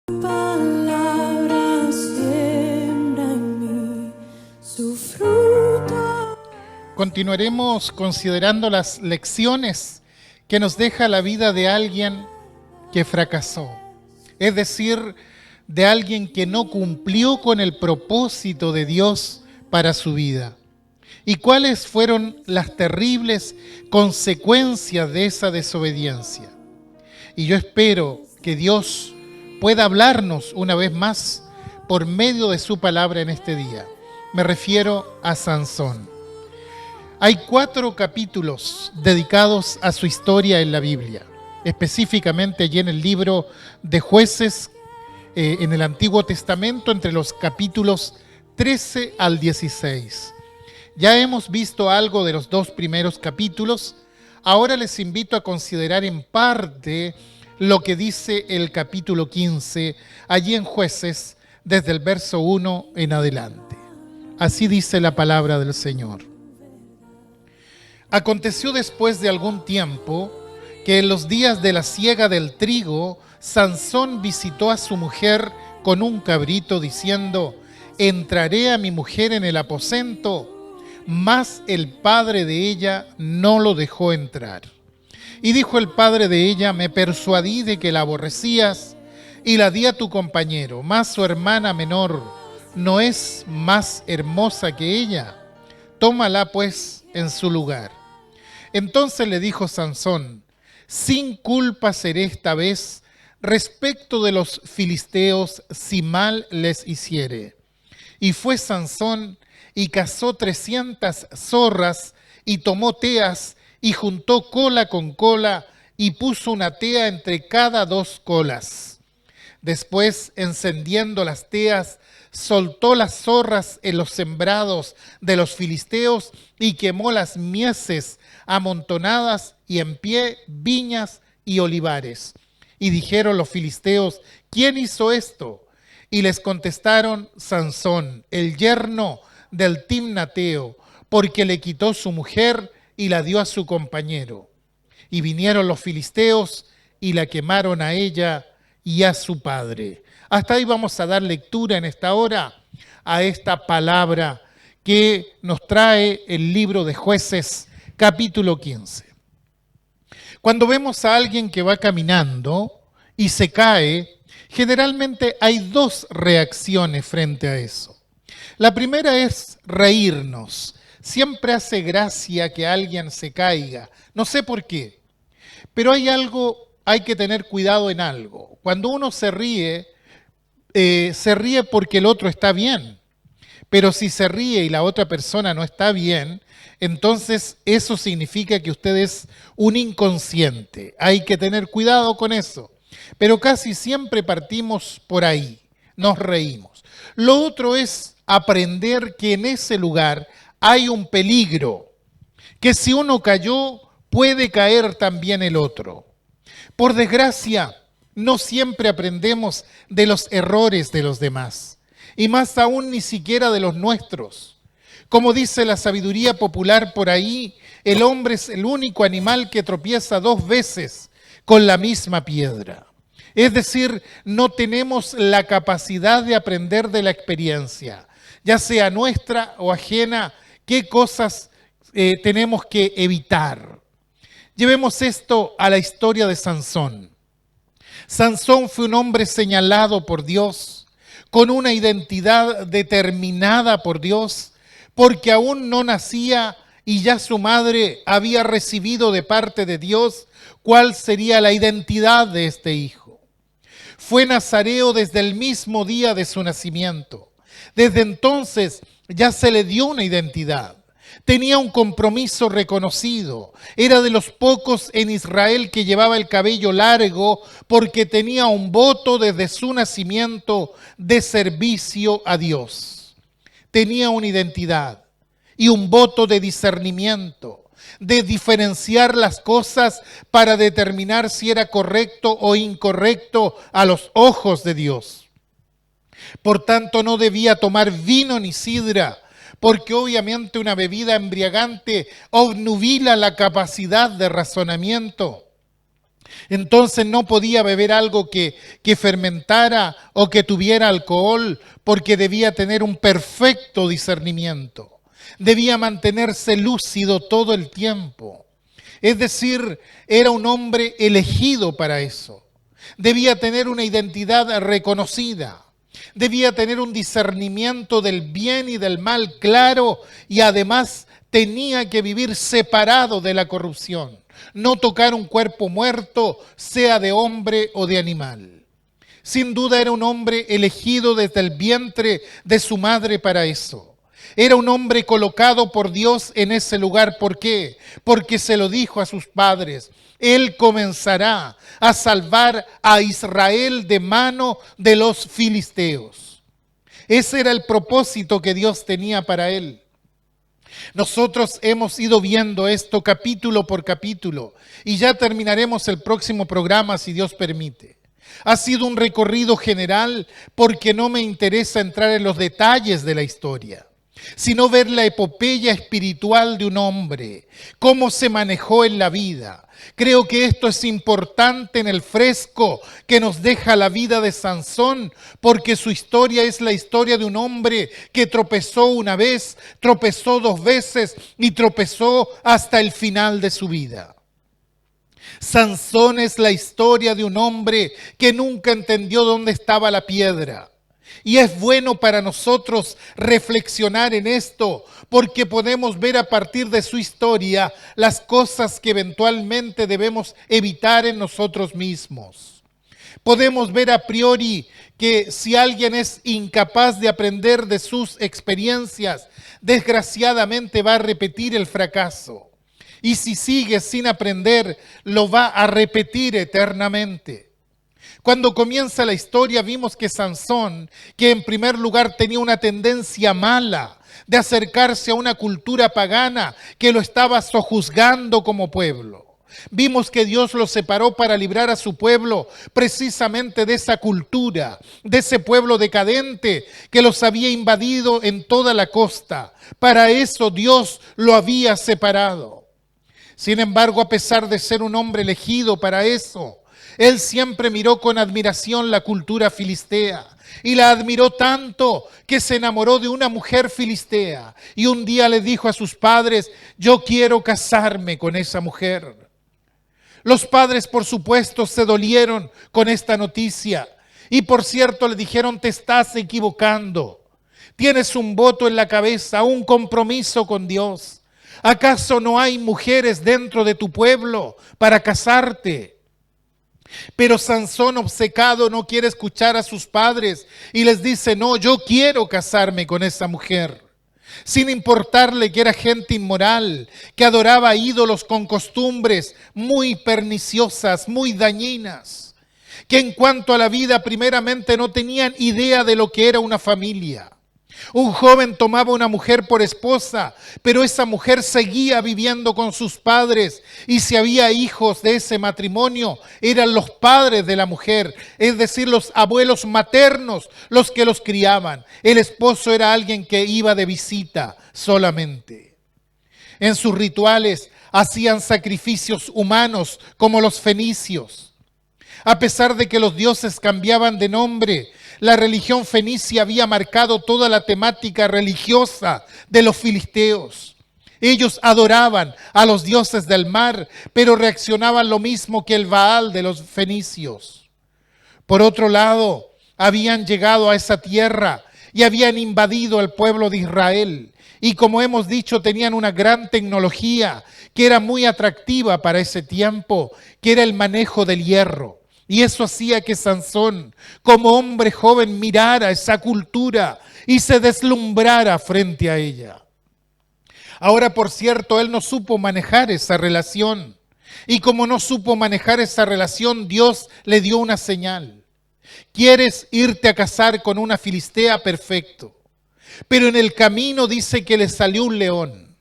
Palabra siembra en mí su fruto. Continuaremos considerando las lecciones que nos deja la vida de alguien que fracasó, es decir, de alguien que no cumplió con el propósito de Dios para su vida. ¿Y cuáles fueron las terribles consecuencias de esa desobediencia? Y yo espero que Dios pueda hablarnos una vez más por medio de su palabra en este día. Me refiero a Sansón. Hay 4 capítulos dedicados a su historia en la Biblia, específicamente allí en el libro de Jueces, en el Antiguo Testamento, entre los capítulos 13 al 16. Ya hemos visto algo de los 2 primeros capítulos. Ahora les invito a considerar en parte lo que dice el capítulo 15, allí en Jueces, desde el verso 1 en adelante. Así dice la palabra del Señor. Aconteció después de algún tiempo que en los días de la siega del trigo, Sansón visitó a su mujer con un cabrito diciendo: entraré a mi mujer en el aposento, mas el padre de ella no lo dejó entrar. Y dijo el padre de ella: me persuadí de que la aborrecías y la di a tu compañero, mas su hermana menor no es más hermosa que ella. Tómala pues en su lugar. Entonces le dijo Sansón: sin culpa seré esta vez respecto de los filisteos, si mal les hiciere. Y fue Sansón y cazó 300 zorras y tomó teas y juntó cola con cola y puso una tea entre cada 2 colas. Después, encendiendo las teas, soltó las zorras en los sembrados de los filisteos y quemó las mieses amontonadas y en pie viñas y olivares. Y dijeron los filisteos: ¿quién hizo esto? Y les contestaron: Sansón, el yerno del timnateo, porque le quitó su mujer y la dio a su compañero. Y vinieron los filisteos y la quemaron a ella y a su padre. Hasta ahí vamos a dar lectura en esta hora a esta palabra que nos trae el libro de Jueces, capítulo 15. Cuando vemos a alguien que va caminando y se cae, generalmente hay 2 reacciones frente a eso. La primera es reírnos. Siempre hace gracia que alguien se caiga. No sé por qué, pero hay que tener cuidado en algo. Cuando uno se ríe porque el otro está bien. Pero si se ríe y la otra persona no está bien, entonces eso significa que usted es un inconsciente. Hay que tener cuidado con eso. Pero casi siempre partimos por ahí, nos reímos. Lo otro es aprender que en ese lugar hay un peligro, que si uno cayó, puede caer también el otro. Por desgracia, no siempre aprendemos de los errores de los demás, y más aún ni siquiera de los nuestros. Como dice la sabiduría popular por ahí, el hombre es el único animal que tropieza 2 veces con la misma piedra. Es decir, no tenemos la capacidad de aprender de la experiencia, ya sea nuestra o ajena, qué cosas tenemos que evitar. Llevemos esto a la historia de Sansón. Sansón fue un hombre señalado por Dios, con una identidad determinada por Dios, porque aún no nacía y ya su madre había recibido de parte de Dios cuál sería la identidad de este hijo. Fue nazareo desde el mismo día de su nacimiento. Desde entonces ya se le dio una identidad. Tenía un compromiso reconocido. Era de los pocos en Israel que llevaba el cabello largo porque tenía un voto desde su nacimiento de servicio a Dios. Tenía una identidad y un voto de discernimiento, de diferenciar las cosas para determinar si era correcto o incorrecto a los ojos de Dios. Por tanto, no debía tomar vino ni sidra, porque obviamente una bebida embriagante obnubila la capacidad de razonamiento. Entonces no podía beber algo que fermentara o que tuviera alcohol, porque debía tener un perfecto discernimiento. Debía mantenerse lúcido todo el tiempo. Es decir, era un hombre elegido para eso. Debía tener una identidad reconocida. Debía tener un discernimiento del bien y del mal claro, y además tenía que vivir separado de la corrupción. No tocar un cuerpo muerto, sea de hombre o de animal. Sin duda era un hombre elegido desde el vientre de su madre para eso. Era un hombre colocado por Dios en ese lugar. ¿Por qué? Porque se lo dijo a sus padres. Él comenzará a salvar a Israel de mano de los filisteos. Ese era el propósito que Dios tenía para él. Nosotros hemos ido viendo esto capítulo por capítulo y ya terminaremos el próximo programa si Dios permite. Ha sido un recorrido general porque no me interesa entrar en los detalles de la historia, sino ver la epopeya espiritual de un hombre, cómo se manejó en la vida. Creo que esto es importante en el fresco que nos deja la vida de Sansón, porque su historia es la historia de un hombre que tropezó una vez, tropezó dos veces y tropezó hasta el final de su vida. Sansón es la historia de un hombre que nunca entendió dónde estaba la piedra. Y es bueno para nosotros reflexionar en esto, porque podemos ver a partir de su historia las cosas que eventualmente debemos evitar en nosotros mismos. Podemos ver a priori que si alguien es incapaz de aprender de sus experiencias, desgraciadamente va a repetir el fracaso. Y si sigue sin aprender, lo va a repetir eternamente. Cuando comienza la historia vimos que Sansón, que en primer lugar tenía una tendencia mala de acercarse a una cultura pagana que lo estaba sojuzgando como pueblo. Vimos que Dios lo separó para librar a su pueblo precisamente de esa cultura, de ese pueblo decadente que los había invadido en toda la costa. Para eso Dios lo había separado. Sin embargo, a pesar de ser un hombre elegido para eso, él siempre miró con admiración la cultura filistea y la admiró tanto que se enamoró de una mujer filistea. Y un día le dijo a sus padres: yo quiero casarme con esa mujer. Los padres, por supuesto, se dolieron con esta noticia y por cierto le dijeron: te estás equivocando. Tienes un voto en la cabeza, un compromiso con Dios. ¿Acaso no hay mujeres dentro de tu pueblo para casarte? Pero Sansón, obcecado, no quiere escuchar a sus padres y les dice: no, yo quiero casarme con esa mujer. Sin importarle que era gente inmoral, que adoraba ídolos con costumbres muy perniciosas, muy dañinas, que en cuanto a la vida primeramente no tenían idea de lo que era una familia. Un joven tomaba una mujer por esposa, pero esa mujer seguía viviendo con sus padres, y si había hijos de ese matrimonio, eran los padres de la mujer, es decir, los abuelos maternos los que los criaban. El esposo era alguien que iba de visita solamente. En sus rituales hacían sacrificios humanos como los fenicios. A pesar de que los dioses cambiaban de nombre, la religión fenicia había marcado toda la temática religiosa de los filisteos. Ellos adoraban a los dioses del mar, pero reaccionaban lo mismo que el Baal de los fenicios. Por otro lado, habían llegado a esa tierra y habían invadido al pueblo de Israel. Y como hemos dicho, tenían una gran tecnología que era muy atractiva para ese tiempo, que era el manejo del hierro. Y eso hacía que Sansón, como hombre joven, mirara esa cultura y se deslumbrara frente a ella. Ahora, por cierto, él no supo manejar esa relación. Y como no supo manejar esa relación, Dios le dio una señal. ¿Quieres irte a casar con una filistea? Perfecto. Pero en el camino dice que le salió un león.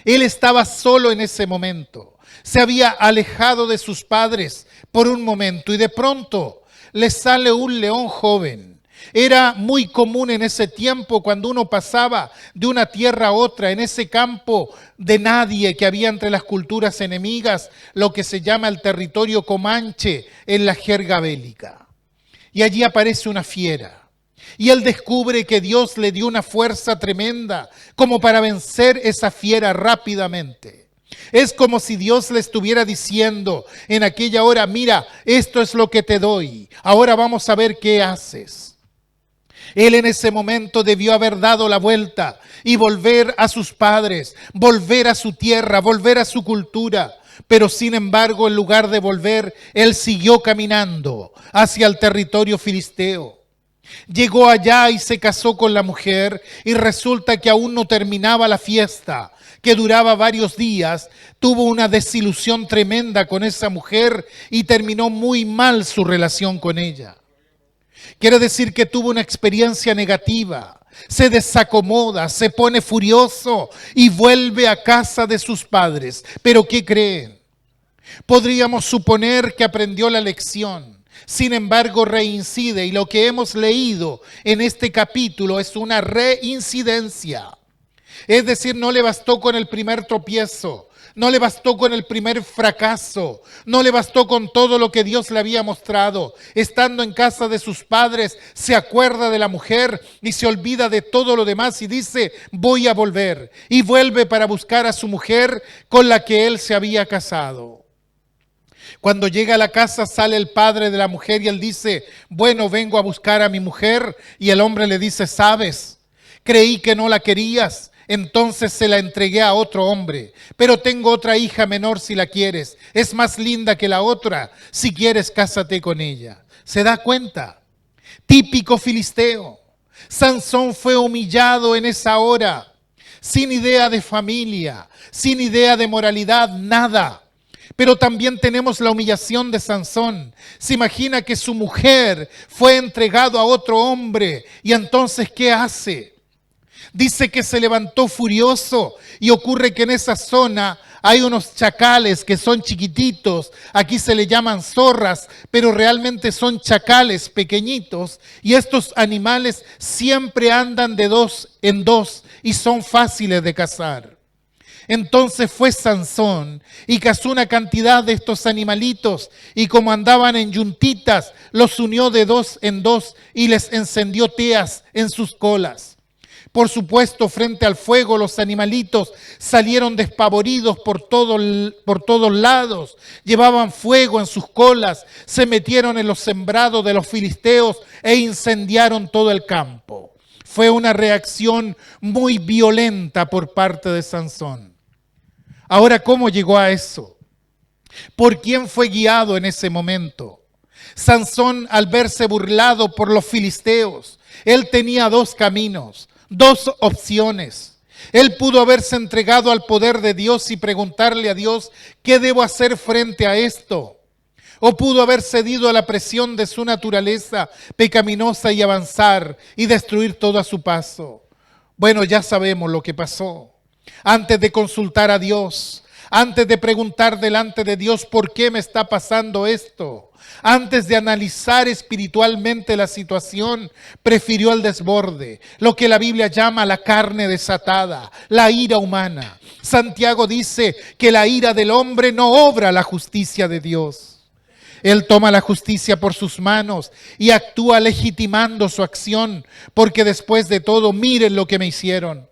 Él estaba solo en ese momento. Se había alejado de sus padres por un momento y de pronto le sale un león joven Era muy común en ese tiempo, cuando uno pasaba de una tierra a otra, en ese campo de nadie que había entre las culturas enemigas, lo que se llama el territorio comanche en la jerga bélica. Y allí aparece una fiera. Y él descubre que Dios le dio una fuerza tremenda como para vencer esa fiera rápidamente. Es como si Dios le estuviera diciendo en aquella hora: mira, esto es lo que te doy, ahora vamos a ver qué haces. Él en ese momento debió haber dado la vuelta y volver a sus padres, volver a su tierra, volver a su cultura. Pero sin embargo, en lugar de volver, él siguió caminando hacia el territorio filisteo. Llegó allá y se casó con la mujer, y resulta que aún no terminaba la fiesta, que duraba varios días. Tuvo una desilusión tremenda con esa mujer y terminó muy mal su relación con ella. Quiere decir que tuvo una experiencia negativa, se desacomoda, se pone furioso y vuelve a casa de sus padres. ¿Pero qué creen? Podríamos suponer que aprendió la lección. Sin embargo, reincide, y lo que hemos leído en este capítulo es una reincidencia. Es decir, no le bastó con el primer tropiezo, no le bastó con el primer fracaso, no le bastó con todo lo que Dios le había mostrado. Estando en casa de sus padres, se acuerda de la mujer y se olvida de todo lo demás y dice: voy a volver. Y vuelve para buscar a su mujer con la que él se había casado. Cuando llega a la casa, sale el padre de la mujer y él dice: bueno, vengo a buscar a mi mujer. Y el hombre le dice: ¿sabes? Creí que no la querías, entonces se la entregué a otro hombre. Pero tengo otra hija menor si la quieres. Es más linda que la otra. Si quieres, cásate con ella. ¿Se da cuenta? Típico filisteo. Sansón fue humillado en esa hora, sin idea de familia, sin idea de moralidad, nada. Pero también tenemos la humillación de Sansón. Se imagina que su mujer fue entregado a otro hombre, y entonces ¿qué hace? Dice que se levantó furioso, y ocurre que en esa zona hay unos chacales que son chiquititos. Aquí se le llaman zorras, pero realmente son chacales pequeñitos, y estos animales siempre andan de dos en dos y son fáciles de cazar. Entonces fue Sansón y cazó una cantidad de estos animalitos, y como andaban en yuntitas, los unió de dos en dos y les encendió teas en sus colas. Por supuesto, frente al fuego, los animalitos salieron despavoridos por todos lados. Llevaban fuego en sus colas, se metieron en los sembrados de los filisteos e incendiaron todo el campo. Fue una reacción muy violenta por parte de Sansón. Ahora, ¿cómo llegó a eso? ¿Por quién fue guiado en ese momento? Sansón, al verse burlado por los filisteos, él tenía dos caminos, dos opciones. Él pudo haberse entregado al poder de Dios y preguntarle a Dios: ¿qué debo hacer frente a esto? O pudo haber cedido a la presión de su naturaleza pecaminosa y avanzar y destruir todo a su paso. Bueno, ya sabemos lo que pasó. Antes de consultar a Dios, antes de preguntar delante de Dios: ¿por qué me está pasando esto? Antes de analizar espiritualmente la situación, prefirió el desborde, lo que la Biblia llama la carne desatada, la ira humana. Santiago dice que la ira del hombre no obra la justicia de Dios. Él toma la justicia por sus manos y actúa legitimando su acción, porque después de todo, miren lo que me hicieron.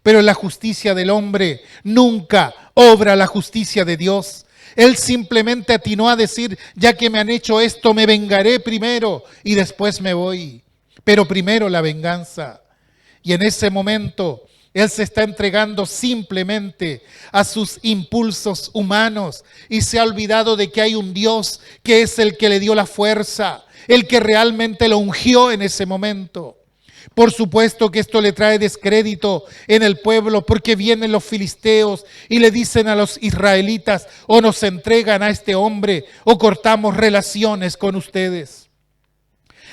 Pero la justicia del hombre nunca obra la justicia de Dios. Él simplemente atinó a decir: ya que me han hecho esto, me vengaré primero y después me voy. Pero primero la venganza. Y en ese momento él se está entregando simplemente a sus impulsos humanos y se ha olvidado de que hay un Dios que es el que le dio la fuerza, el que realmente lo ungió en ese momento. Por supuesto que esto le trae descrédito en el pueblo, porque vienen los filisteos y le dicen a los israelitas: o nos entregan a este hombre o cortamos relaciones con ustedes.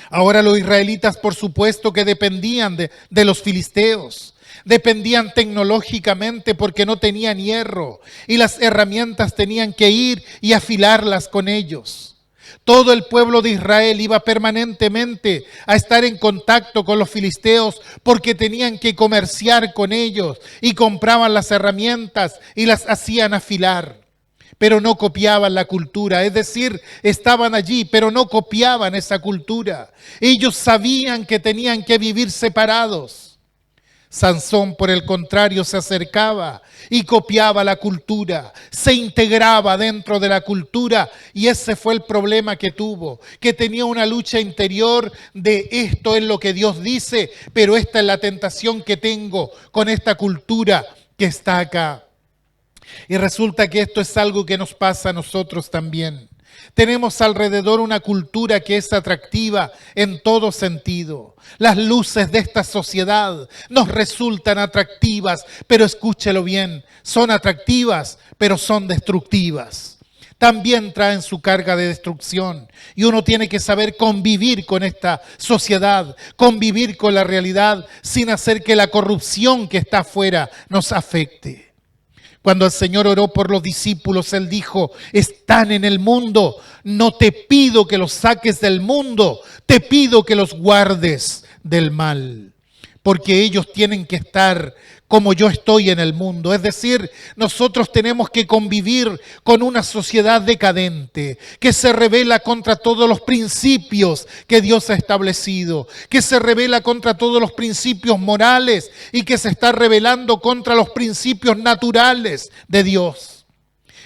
Ahora los israelitas, por supuesto que dependían de los filisteos. Dependían tecnológicamente porque no tenían hierro y las herramientas tenían que ir y afilarlas con ellos. Todo el pueblo de Israel iba permanentemente a estar en contacto con los filisteos porque tenían que comerciar con ellos y compraban las herramientas y las hacían afilar. Pero no copiaban la cultura, es decir, estaban allí, pero no copiaban esa cultura. Ellos sabían que tenían que vivir separados. Sansón, por el contrario, se acercaba y copiaba la cultura, se integraba dentro de la cultura, y ese fue el problema que tuvo, que tenía una lucha interior de esto es lo que Dios dice, pero esta es la tentación que tengo con esta cultura que está acá. Y resulta que esto es algo que nos pasa a nosotros también. Tenemos alrededor una cultura que es atractiva en todo sentido. Las luces de esta sociedad nos resultan atractivas, pero escúchelo bien, son atractivas, pero son destructivas. También traen su carga de destrucción y uno tiene que saber convivir con esta sociedad, convivir con la realidad sin hacer que la corrupción que está afuera nos afecte. Cuando el Señor oró por los discípulos, Él dijo, están en el mundo, no te pido que los saques del mundo, te pido que los guardes del mal. Porque ellos tienen que estar como yo estoy en el mundo. Es decir, nosotros tenemos que convivir con una sociedad decadente, que se rebela contra todos los principios que Dios ha establecido, que se rebela contra todos los principios morales y que se está rebelando contra los principios naturales de Dios.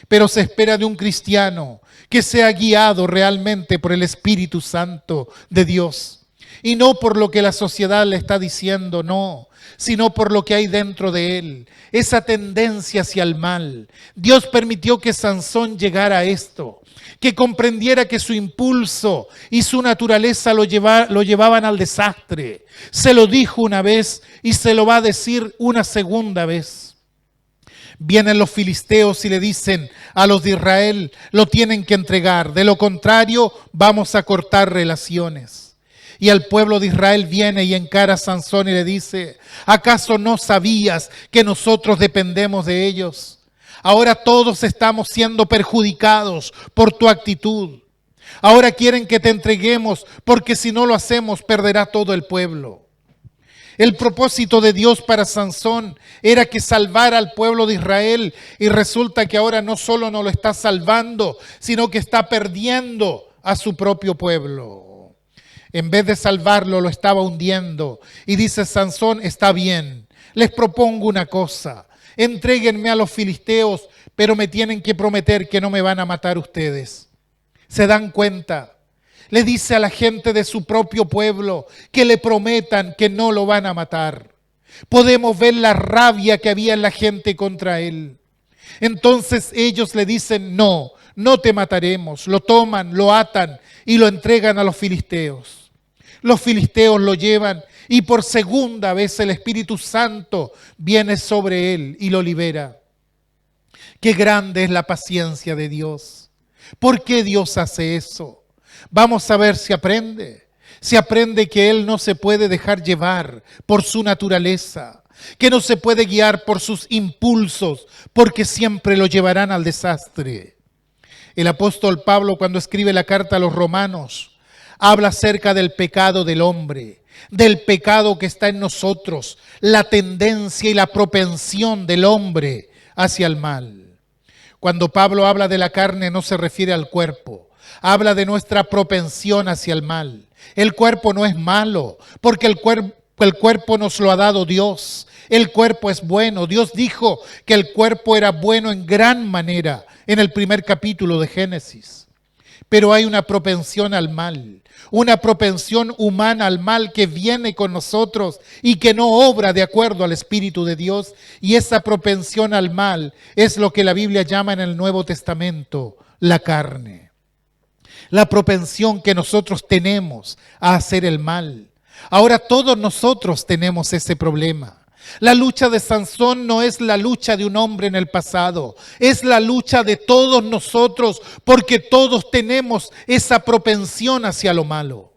Pero se espera de un cristiano que sea guiado realmente por el Espíritu Santo de Dios. Y no por lo que la sociedad le está diciendo, no, sino por lo que hay dentro de él, esa tendencia hacia el mal. Dios permitió que Sansón llegara a esto, que comprendiera que su impulso y su naturaleza lo llevaban al desastre. Se lo dijo una vez y se lo va a decir una segunda vez. Vienen los filisteos y le dicen a los de Israel, lo tienen que entregar, de lo contrario vamos a cortar relaciones. Y el pueblo de Israel viene y encara a Sansón y le dice, ¿acaso no sabías que nosotros dependemos de ellos? Ahora todos estamos siendo perjudicados por tu actitud. Ahora quieren que te entreguemos porque si no lo hacemos perderá todo el pueblo. El propósito de Dios para Sansón era que salvara al pueblo de Israel y resulta que ahora no solo no lo está salvando, sino que está perdiendo a su propio pueblo. En vez de salvarlo, lo estaba hundiendo. Y dice Sansón, está bien, les propongo una cosa. Entréguenme a los filisteos, pero me tienen que prometer que no me van a matar ustedes. ¿Se dan cuenta? Le dice a la gente de su propio pueblo que le prometan que no lo van a matar. Podemos ver la rabia que había en la gente contra él. Entonces ellos le dicen, no, no te mataremos. Lo toman, lo atan y lo entregan a los filisteos. Los filisteos lo llevan y por segunda vez el Espíritu Santo viene sobre él y lo libera. Qué grande es la paciencia de Dios. ¿Por qué Dios hace eso? Vamos a ver si aprende. Si aprende que Él no se puede dejar llevar por su naturaleza, que no se puede guiar por sus impulsos, porque siempre lo llevarán al desastre. El apóstol Pablo, cuando escribe la carta a los romanos, habla acerca del pecado del hombre, del pecado que está en nosotros, la tendencia y la propensión del hombre hacia el mal. Cuando Pablo habla de la carne no se refiere al cuerpo, habla de nuestra propensión hacia el mal. El cuerpo no es malo, porque el cuerpo nos lo ha dado Dios. El cuerpo es bueno. Dios dijo que el cuerpo era bueno en gran manera en el primer capítulo de Génesis. Pero hay una propensión al mal, una propensión humana al mal que viene con nosotros y que no obra de acuerdo al Espíritu de Dios. Y esa propensión al mal es lo que la Biblia llama en el Nuevo Testamento la carne. La propensión que nosotros tenemos a hacer el mal. Ahora todos nosotros tenemos ese problema. La lucha de Sansón no es la lucha de un hombre en el pasado, es la lucha de todos nosotros, porque todos tenemos esa propensión hacia lo malo.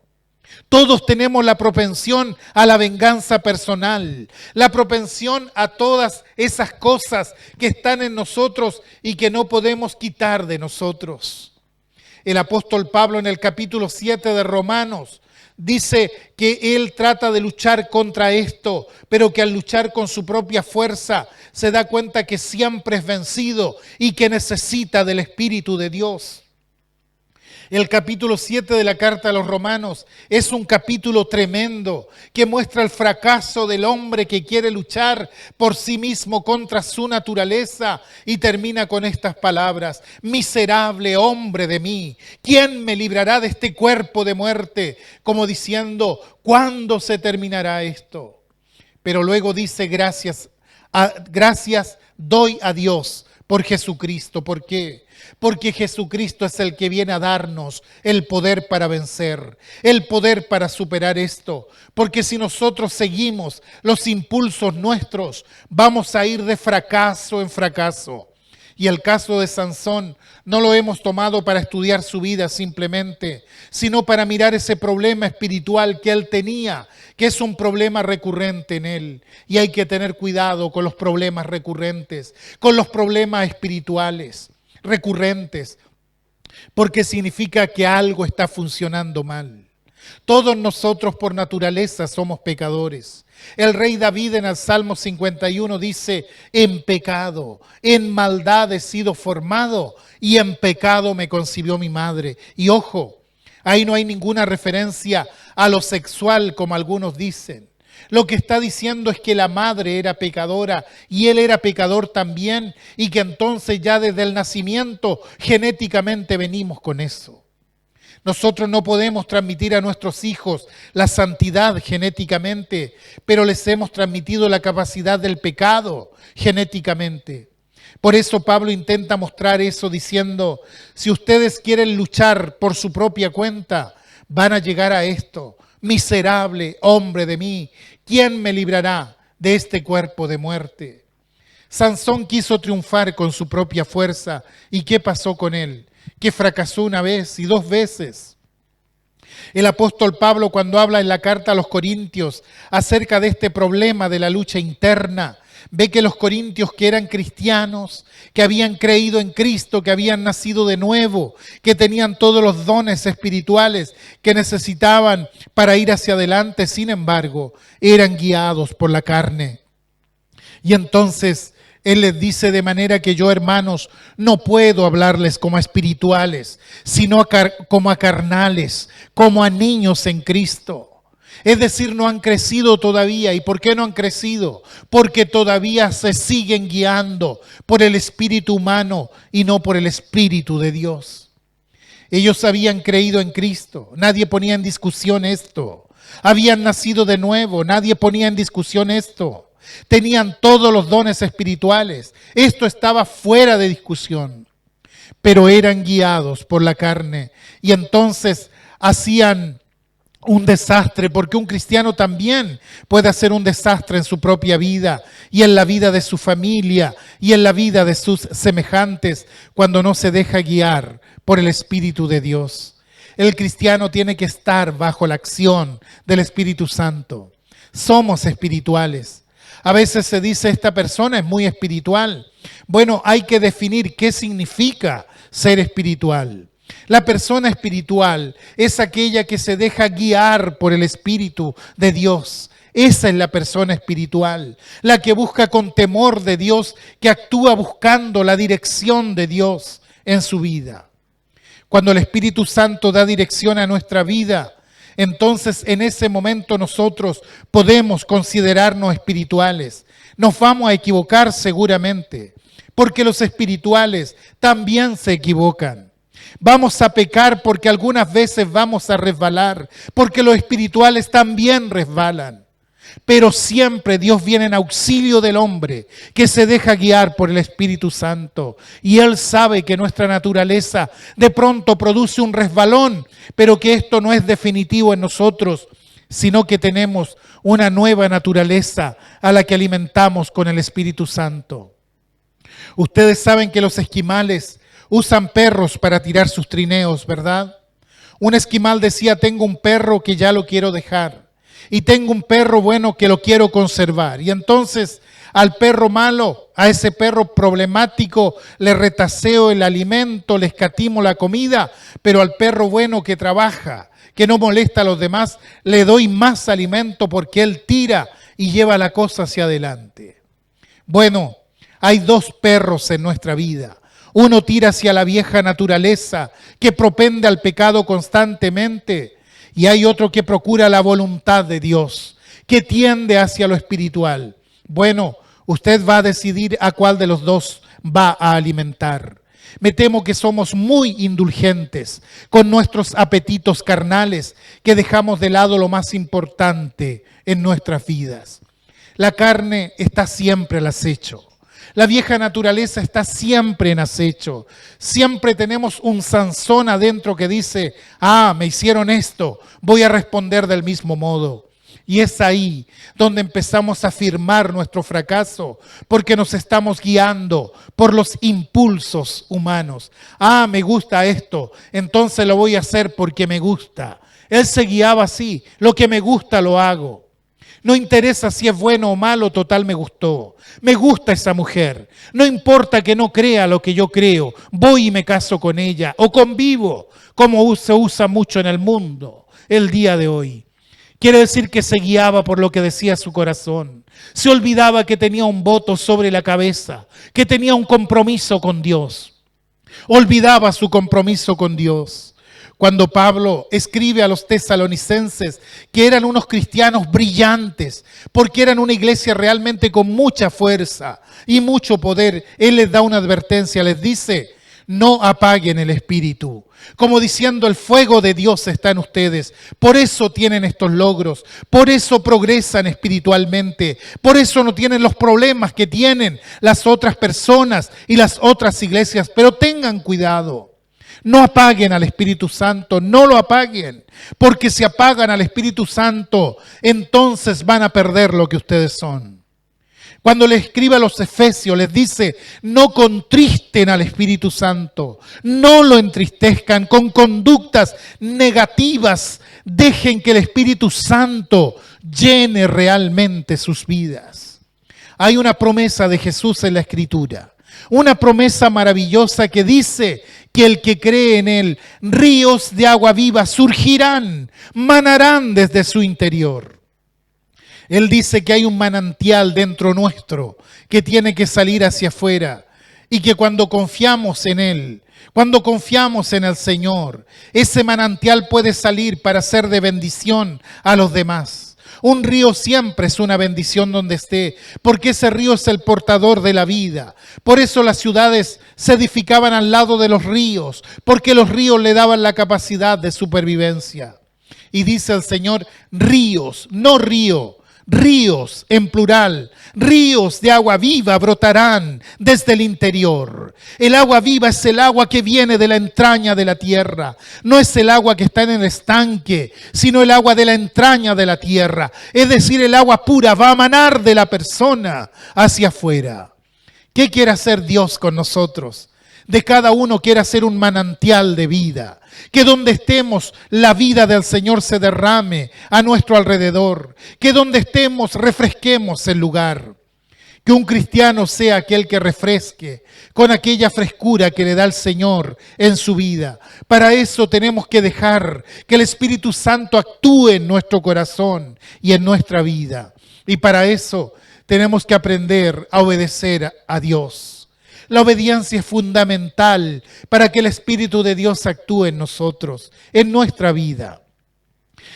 Todos tenemos la propensión a la venganza personal, la propensión a todas esas cosas que están en nosotros y que no podemos quitar de nosotros. El apóstol Pablo en el capítulo 7 de Romanos dice que él trata de luchar contra esto, pero que al luchar con su propia fuerza se da cuenta que siempre es vencido y que necesita del Espíritu de Dios. El capítulo 7 de la carta a los Romanos es un capítulo tremendo que muestra el fracaso del hombre que quiere luchar por sí mismo contra su naturaleza y termina con estas palabras: miserable hombre de mí, ¿quién me librará de este cuerpo de muerte? Como diciendo, ¿cuándo se terminará esto? Pero luego dice, gracias doy a Dios por Jesucristo. ¿Por qué? Porque Jesucristo es el que viene a darnos el poder para vencer, el poder para superar esto. Porque si nosotros seguimos los impulsos nuestros, vamos a ir de fracaso en fracaso. Y el caso de Sansón no lo hemos tomado para estudiar su vida simplemente, sino para mirar ese problema espiritual que él tenía, que es un problema recurrente en él. Y hay que tener cuidado con los problemas recurrentes, con los problemas espirituales recurrentes, porque significa que algo está funcionando mal. Todos nosotros por naturaleza somos pecadores. El rey David en el Salmo 51 dice, en pecado, en maldad he sido formado y en pecado me concibió mi madre. Y ojo, ahí no hay ninguna referencia a lo sexual como algunos dicen. Lo que está diciendo es que la madre era pecadora y él era pecador también, y que entonces ya desde el nacimiento genéticamente venimos con eso. Nosotros no podemos transmitir a nuestros hijos la santidad genéticamente, pero les hemos transmitido la capacidad del pecado genéticamente. Por eso Pablo intenta mostrar eso diciendo, si ustedes quieren luchar por su propia cuenta, van a llegar a esto. Miserable hombre de mí, ¿quién me librará de este cuerpo de muerte? Sansón quiso triunfar con su propia fuerza. ¿Y qué pasó con él? Que fracasó una vez y dos veces. El apóstol Pablo, cuando habla en la carta a los Corintios acerca de este problema de la lucha interna, ve que los corintios, que eran cristianos, que habían creído en Cristo, que habían nacido de nuevo, que tenían todos los dones espirituales que necesitaban para ir hacia adelante, sin embargo, eran guiados por la carne. Y entonces él les dice, de manera que yo, hermanos, no puedo hablarles como a espirituales, sino como a carnales, como a niños en Cristo. Es decir, no han crecido todavía. ¿Y por qué no han crecido? Porque todavía se siguen guiando por el espíritu humano y no por el Espíritu de Dios. Ellos habían creído en Cristo, nadie ponía en discusión esto. Habían nacido de nuevo, nadie ponía en discusión esto. Tenían todos los dones espirituales, esto estaba fuera de discusión. Pero eran guiados por la carne y entonces hacían un desastre, porque un cristiano también puede hacer un desastre en su propia vida y en la vida de su familia y en la vida de sus semejantes cuando no se deja guiar por el Espíritu de Dios. El cristiano tiene que estar bajo la acción del Espíritu Santo. Somos espirituales. A veces se dice, esta persona es muy espiritual. Bueno, hay que definir qué significa ser espiritual. La persona espiritual es aquella que se deja guiar por el Espíritu de Dios. Esa es la persona espiritual, la que busca con temor de Dios, que actúa buscando la dirección de Dios en su vida. Cuando el Espíritu Santo da dirección a nuestra vida, entonces en ese momento nosotros podemos considerarnos espirituales. Nos vamos a equivocar seguramente, porque los espirituales también se equivocan. Vamos a pecar porque algunas veces vamos a resbalar, porque los espirituales también resbalan. Pero siempre Dios viene en auxilio del hombre que se deja guiar por el Espíritu Santo. Y Él sabe que nuestra naturaleza de pronto produce un resbalón, pero que esto no es definitivo en nosotros, sino que tenemos una nueva naturaleza a la que alimentamos con el Espíritu Santo. Ustedes saben que los esquimales usan perros para tirar sus trineos, ¿verdad? Un esquimal decía, tengo un perro que ya lo quiero dejar y tengo un perro bueno que lo quiero conservar. Y entonces Al perro malo, a ese perro problemático, le retaseo el alimento, le escatimo la comida, pero al perro bueno que trabaja, que no molesta a los demás, le doy más alimento porque él tira y lleva la cosa hacia adelante. Bueno, hay dos perros en nuestra vida. Uno tira hacia la vieja naturaleza que propende al pecado constantemente, y hay otro que procura la voluntad de Dios, que tiende hacia lo espiritual. Bueno, usted va a decidir a cuál de los dos va a alimentar. Me temo que somos muy indulgentes con nuestros apetitos carnales, que dejamos de lado lo más importante en nuestras vidas. La carne está siempre al acecho. La vieja naturaleza está siempre en acecho. Siempre tenemos un Sansón adentro que dice, me hicieron esto, voy a responder del mismo modo. Y es ahí donde empezamos a afirmar nuestro fracaso, porque nos estamos guiando por los impulsos humanos. Me gusta esto, entonces lo voy a hacer porque me gusta. Él se guiaba así, lo que me gusta lo hago. No interesa si es bueno o malo, total me gustó. Me gusta esa mujer. No importa que no crea lo que yo creo. Voy y me caso con ella o convivo, como se usa mucho en el mundo el día de hoy. Quiere decir que se guiaba por lo que decía su corazón. Se olvidaba que tenía un voto sobre la cabeza, que tenía un compromiso con Dios. Olvidaba su compromiso con Dios. Cuando Pablo escribe a los tesalonicenses, que eran unos cristianos brillantes, porque eran una iglesia realmente con mucha fuerza y mucho poder, él les da una advertencia, les dice, no apaguen el espíritu. Como diciendo, el fuego de Dios está en ustedes. Por eso tienen estos logros, por eso progresan espiritualmente, por eso no tienen los problemas que tienen las otras personas y las otras iglesias. Pero tengan cuidado. No apaguen al Espíritu Santo, no lo apaguen, porque si apagan al Espíritu Santo, entonces van a perder lo que ustedes son. Cuando le escribe a los Efesios, les dice, no contristen al Espíritu Santo, no lo entristezcan con conductas negativas, dejen que el Espíritu Santo llene realmente sus vidas. Hay una promesa de Jesús en la Escritura. Una promesa maravillosa que dice que el que cree en Él, ríos de agua viva surgirán, manarán desde su interior. Él dice que hay un manantial dentro nuestro que tiene que salir hacia afuera y que cuando confiamos en Él, cuando confiamos en el Señor, ese manantial puede salir para ser de bendición a los demás. Un río siempre es una bendición donde esté, porque ese río es el portador de la vida. Por eso las ciudades se edificaban al lado de los ríos, porque los ríos le daban la capacidad de supervivencia. Y dice el Señor, ríos, no río, ríos en plural, ríos de agua viva brotarán desde el interior. El agua viva es el agua que viene de la entraña de la tierra. No es el agua que está en el estanque, sino el agua de la entraña de la tierra. Es decir, el agua pura va a manar de la persona hacia afuera. ¿Qué quiere hacer Dios con nosotros? De cada uno quiere hacer un manantial de vida. Que donde estemos la vida del Señor se derrame a nuestro alrededor. Que donde estemos refresquemos el lugar. Que un cristiano sea aquel que refresque con aquella frescura que le da el Señor en su vida. Para eso tenemos que dejar que el Espíritu Santo actúe en nuestro corazón y en nuestra vida. Y para eso tenemos que aprender a obedecer a Dios. La obediencia es fundamental para que el Espíritu de Dios actúe en nosotros, en nuestra vida.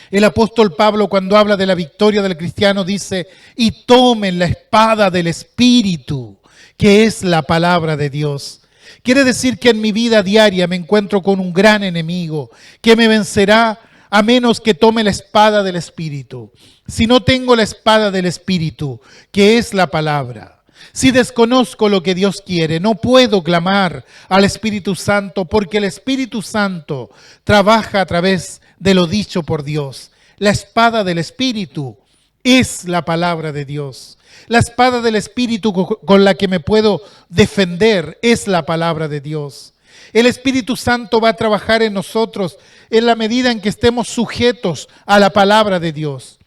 El apóstol Pablo, cuando habla de la victoria del cristiano, dice, y tomen la espada del Espíritu, que es la palabra de Dios. Quiere decir que en mi vida diaria me encuentro con un gran enemigo que me vencerá a menos que tome la espada del Espíritu. Si no tengo la espada del Espíritu, que es la palabra, si desconozco lo que Dios quiere, no puedo clamar al Espíritu Santo, porque el Espíritu Santo trabaja a través de lo dicho por Dios. La espada del Espíritu es la palabra de Dios. La espada del Espíritu con la que me puedo defender es la palabra de Dios. El Espíritu Santo va a trabajar en nosotros en la medida en que estemos sujetos a la palabra de Dios.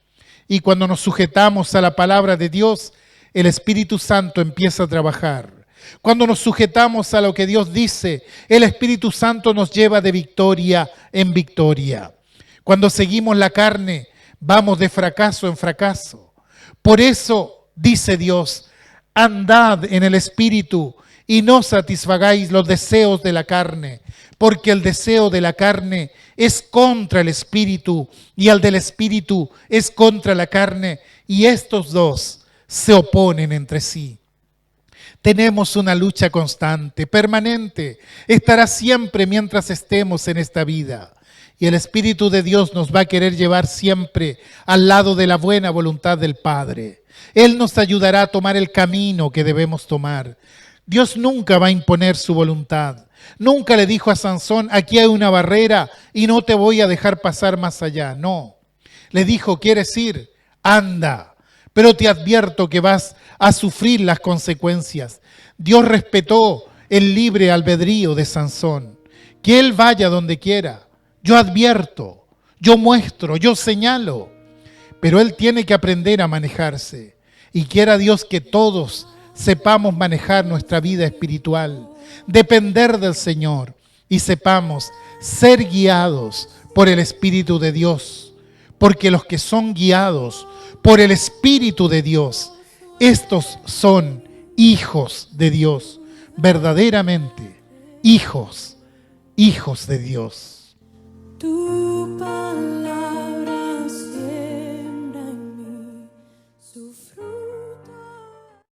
Y cuando nos sujetamos a la palabra de Dios, el Espíritu Santo empieza a trabajar. Cuando nos sujetamos a lo que Dios dice, el Espíritu Santo nos lleva de victoria en victoria. Cuando seguimos la carne, vamos de fracaso en fracaso. Por eso dice Dios, andad en el Espíritu y no satisfagáis los deseos de la carne, porque el deseo de la carne es contra el Espíritu y el del Espíritu es contra la carne, y estos dos se oponen entre sí. Tenemos una lucha constante, permanente, estará siempre mientras estemos en esta vida. Y el Espíritu de Dios nos va a querer llevar siempre al lado de la buena voluntad del Padre. Él nos ayudará a tomar el camino que debemos tomar. Dios nunca va a imponer su voluntad. Nunca le dijo a Sansón, aquí hay una barrera y no te voy a dejar pasar más allá. No. Le dijo, ¿quieres ir? Anda. Pero te advierto que vas a sufrir las consecuencias. Dios respetó el libre albedrío de Sansón. Que él vaya donde quiera. Yo advierto, yo muestro, yo señalo. Pero él tiene que aprender a manejarse. Y quiera Dios que todos sepamos manejar nuestra vida espiritual, depender del Señor y sepamos ser guiados por el Espíritu de Dios. Porque los que son guiados por el Espíritu de Dios, estos son hijos de Dios, verdaderamente hijos de Dios. Tu palabra